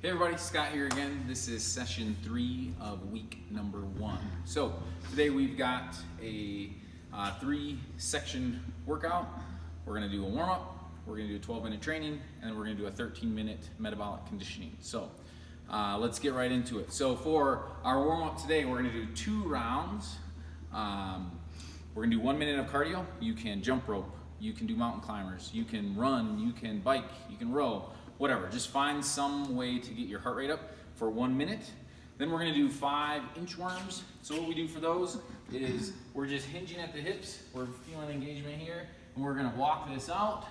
Hey everybody, Scott here again. This is session 3 of week number 1. So today we've got a 3-section workout. We're going to do a warm-up, we're going to do a 12-minute training, and then we're going to do a 13-minute metabolic conditioning. So let's get right into it. So for our warm-up today, we're going to do 2 rounds. We're going to do 1 minute of cardio. You can jump rope, you can do mountain climbers, you can run, you can bike, you can row. Whatever, just find some way to get your heart rate up for 1 minute. Then we're gonna do 5 inchworms. So what we do for those is we're just hinging at the hips, we're feeling engagement here, and we're gonna walk this out.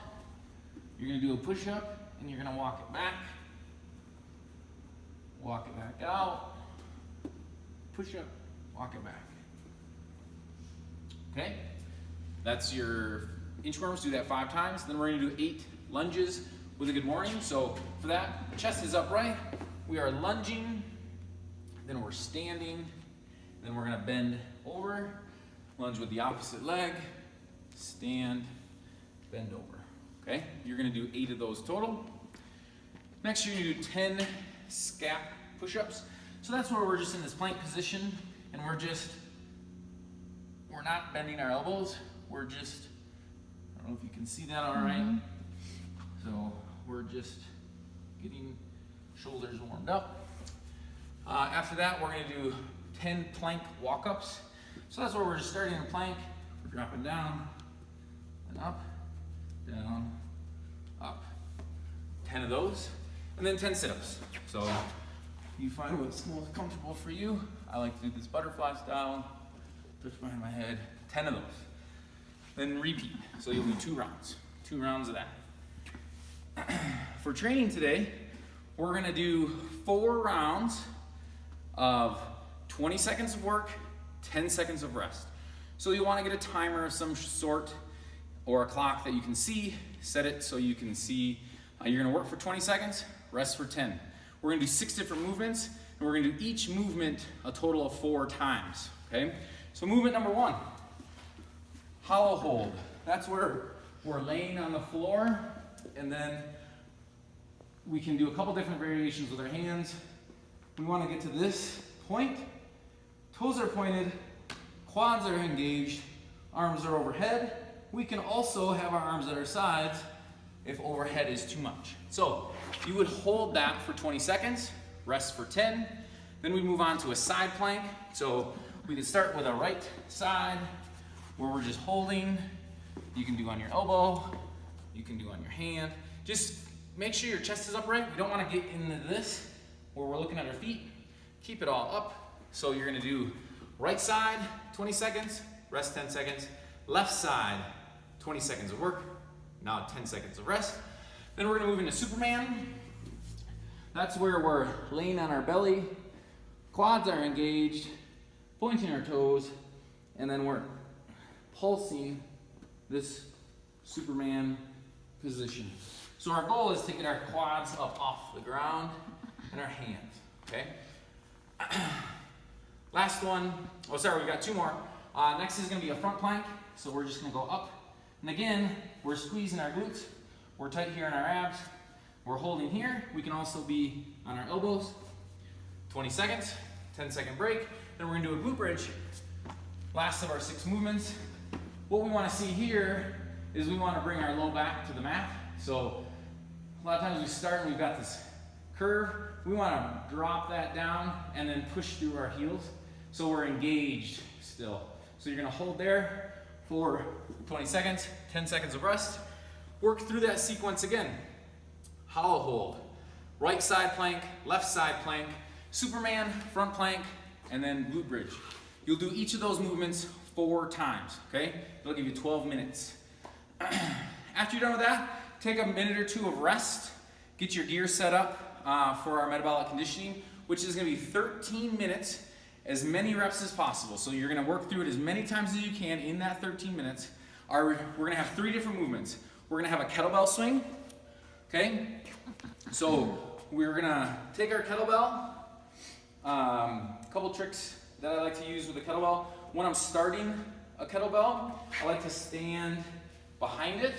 You're gonna do a push-up, and you're gonna walk it back out, push-up, walk it back. Okay, that's your inchworms, do that 5 times. Then we're gonna do 8 lunges with a good morning. So for that, chest is upright, we are lunging, then we're standing, then we're gonna bend over, lunge with the opposite leg, stand, bend over. Okay, you're gonna do 8 of those total. Next you're gonna do 10 scap push-ups. So that's where we're just in this plank position, and we're not bending our elbows, we're just, I don't know if you can see that all right. So we're just getting shoulders warmed up. After that, we're gonna do 10 plank walk-ups. So that's where we're just starting in a plank. We're dropping down, and up, down, up. 10 of those, and then 10 sit-ups. So you find what's most comfortable for you. I like to do this butterfly style, push behind my head, 10 of those. Then repeat, so you'll do 2 rounds of that. For training today, we're gonna do 4 rounds of 20 seconds of work, 10 seconds of rest. So you wanna get a timer of some sort or a clock that you can see, set it so you can see. You're gonna work for 20 seconds, rest for 10. We're gonna do 6 different movements, and we're gonna do each movement a total of 4 times, okay? So movement number 1, hollow hold. That's where we're laying on the floor, and then we can do a couple different variations with our hands. We want to get to this point. Toes are pointed, quads are engaged, arms are overhead. We can also have our arms at our sides if overhead is too much. So you would hold that for 20 seconds, rest for 10. Then we move on to a side plank. So we can start with a right side where we're just holding. You can do on your elbow, you can do on your hand. Just make sure your chest is upright. We don't want to get into this where we're looking at our feet. Keep it all up. So you're going to do right side, 20 seconds, rest 10 seconds. Left side, 20 seconds of work, now 10 seconds of rest. Then we're going to move into Superman. That's where we're laying on our belly, quads are engaged, pointing our toes, and then we're pulsing this Superman position. So our goal is to get our quads up off the ground and our hands, okay? Last one, oh sorry, we got 2 more. Next is gonna be a front plank. So we're just gonna go up. And again, we're squeezing our glutes. We're tight here in our abs. We're holding here. We can also be on our elbows. 20 seconds, 10-second break. Then we're gonna do a glute bridge. Last of our 6 movements. What we wanna see here is we wanna bring our low back to the mat. So a lot of times we start and we've got this curve. We want to drop that down and then push through our heels so we're engaged still. So you're going to hold there for 20 seconds, 10 seconds of rest. Work through that sequence again. Hollow hold, right side plank, left side plank, Superman, front plank, and then glute bridge. You'll do each of those movements 4 times, okay? It'll give you 12 minutes. After you're done with that, take a minute or 2 of rest. Get your gear set up for our metabolic conditioning, which is gonna be 13 minutes, as many reps as possible. So you're gonna work through it as many times as you can in that 13 minutes. We're gonna have 3 different movements. We're gonna have a kettlebell swing, okay? So we're gonna take our kettlebell. A couple tricks that I like to use with a kettlebell. When I'm starting a kettlebell, I like to stand behind it.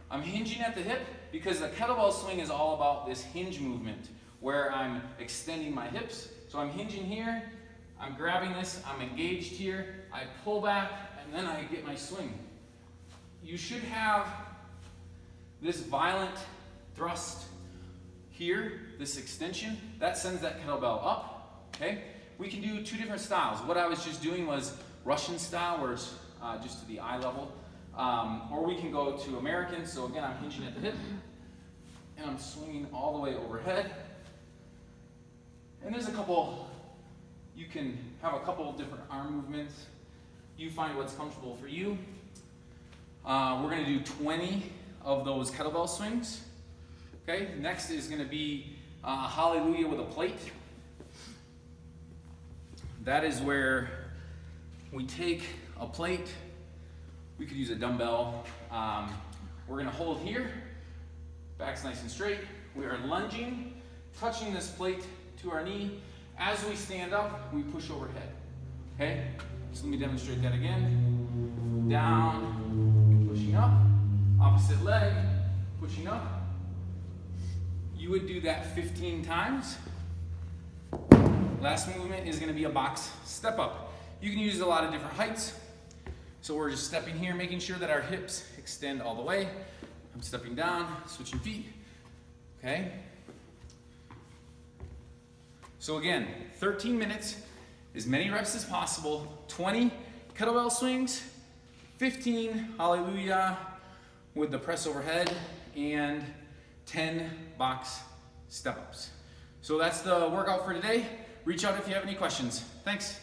I'm hinging at the hip because the kettlebell swing is all about this hinge movement where I'm extending my hips. So I'm hinging here, I'm grabbing this, I'm engaged here, I pull back, and then I get my swing. You should have this violent thrust here, this extension, that sends that kettlebell up, okay? We can do two different styles. What I was just doing was Russian style, where it's just to the eye level, or we can go to American. So again, I'm hinging at the hip, and I'm swinging all the way overhead. And there's a couple, you can have a couple different arm movements. You find what's comfortable for you. We're gonna do 20 of those kettlebell swings. Okay, next is gonna be hallelujah with a plate. That is where we take a plate. We could use a dumbbell. We're gonna hold here, back's nice and straight. We are lunging, touching this plate to our knee. As we stand up, we push overhead. Okay, so let me demonstrate that again. Down, pushing up, opposite leg, pushing up. You would do that 15 times. Last movement is gonna be a box step up. You can use a lot of different heights. So we're just stepping here, making sure that our hips extend all the way. I'm stepping down, switching feet, okay? So again, 13 minutes, as many reps as possible, 20 kettlebell swings, 15 hallelujah with the press overhead, and 10 box step ups. So that's the workout for today. Reach out if you have any questions. Thanks.